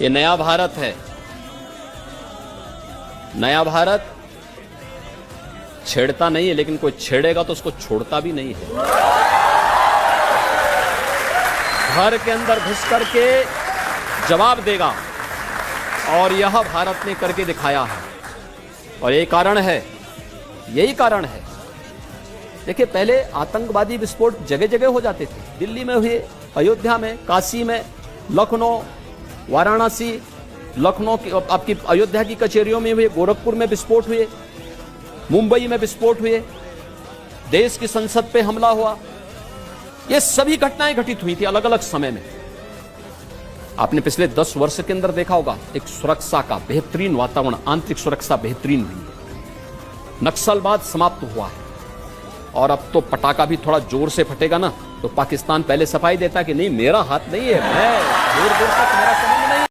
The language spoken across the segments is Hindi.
ये नया भारत है। नया भारत छेड़ता नहीं है, लेकिन कोई छेड़ेगा तो उसको छोड़ता भी नहीं है। घर के अंदर घुस करके जवाब देगा, और यह भारत ने करके दिखाया है। और यही कारण है, देखिए पहले आतंकवादी विस्फोट जगह जगह हो जाते थे। दिल्ली में हुए, अयोध्या में, काशी में, लखनऊ, वाराणसी, लखनऊ की आपकी अयोध्या की कचहरियों में हुए, गोरखपुर में विस्फोट हुए, मुंबई में विस्फोट हुए, देश की संसद पे हमला हुआ। ये सभी घटनाएं घटित हुई थी अलग अलग समय में। आपने पिछले 10 वर्ष के अंदर देखा होगा एक सुरक्षा का बेहतरीन वातावरण, आंतरिक सुरक्षा बेहतरीन हुई है। नक्सलवाद समाप्त हुआ है, और अब तो पटाखा भी थोड़ा जोर से फटेगा ना तो पाकिस्तान पहले सफाई देता कि नहीं मेरा हाथ नहीं है, मैं दूर दूर तक मेरा संबंध नहीं।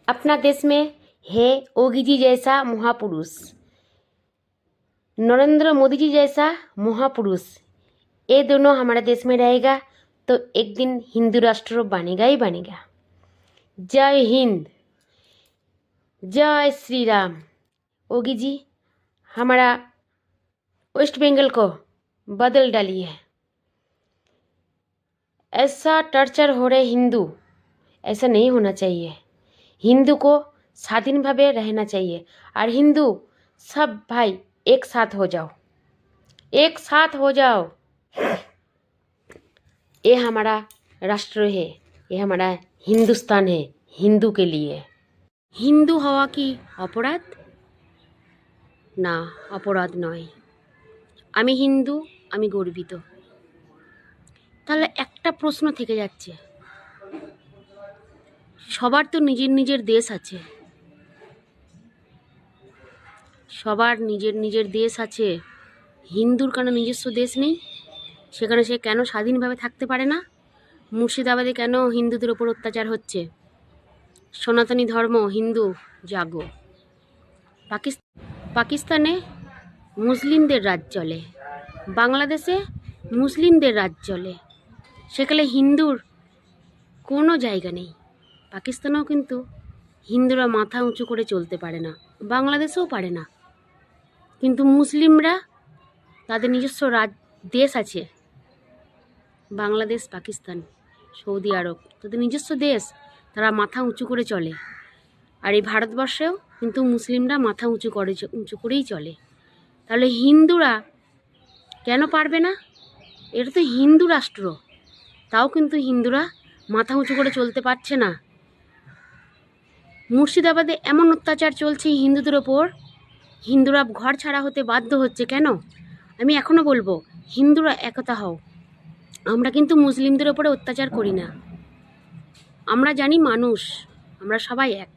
अपना देश में है योगी जी जैसा महापुरुष, नरेंद्र मोदी जी जैसा महापुरुष। ये दोनों हमारे देश में रहेगा तो एक दिन हिंदू राष्ट्र बनेगा ही बनेगा। जय हिंद, जय श्री राम। योगी जी हमारा वेस्ट बंगाल को बदल डालिए। ऐसा टॉर्चर हो रहे हिंदू, ऐसा नहीं होना चाहिए। हिंदू को स्वाधीन भावे रहना चाहिए, और हिंदू सब भाई एक साथ हो जाओ, एक साथ हो जाओ। ये हमारा राष्ट्र है, ये हमारा हिंदुस्तान है, हिंदू के लिए। हिंदू हवा की अपराध ना, अपराध नয়। আমি হিন্দু, আমি গর্বিত। তাহলে একটা প্রশ্ন থেকে যাচ্ছে, সবার তো নিজের নিজের দেশ আছে, সবার নিজের নিজের দেশ আছে, হিন্দুর কেন নিজস্ব দেশ নেই? সেখানে সে কেন স্বাধীনভাবে থাকতে পারে না? মুর্শিদাবাদে কেন হিন্দুদের ওপর অত্যাচার হচ্ছে? সনাতনী ধর্ম, হিন্দু জাগো। পাকিস্তানে মুসলিমদের রাজ চলে, বাংলাদেশে মুসলিমদের রাজ চলে, সেখানে হিন্দুর কোনো জায়গা নেই। পাকিস্তানেও কিন্তু হিন্দুরা মাথা উঁচু করে চলতে পারে না, বাংলাদেশেও পারে না। কিন্তু মুসলিমরা তাদের নিজস্ব দেশ আছে, বাংলাদেশ, পাকিস্তান, সৌদি আরব, তাদের নিজস্ব দেশ, তারা মাথা উঁচু করে চলে। আর এই ভারতবর্ষেও কিন্তু মুসলিমরা মাথা উঁচু করেই চলে। তাহলে হিন্দুরা কেন পারবে না? এটা তো হিন্দু রাষ্ট্র, তাও কিন্তু হিন্দুরা মাথা উঁচু করে চলতে পারছে না। মুর্শিদাবাদে এমন অত্যাচার চলছে হিন্দুদের ওপর, হিন্দুরা ঘর ছাড়া হতে বাধ্য হচ্ছে। কেন? আমি এখনও বলবো, হিন্দুরা একতা হও। আমরা কিন্তু মুসলিমদের ওপরে অত্যাচার করি না, আমরা জানি মানুষ, আমরা সবাই এক।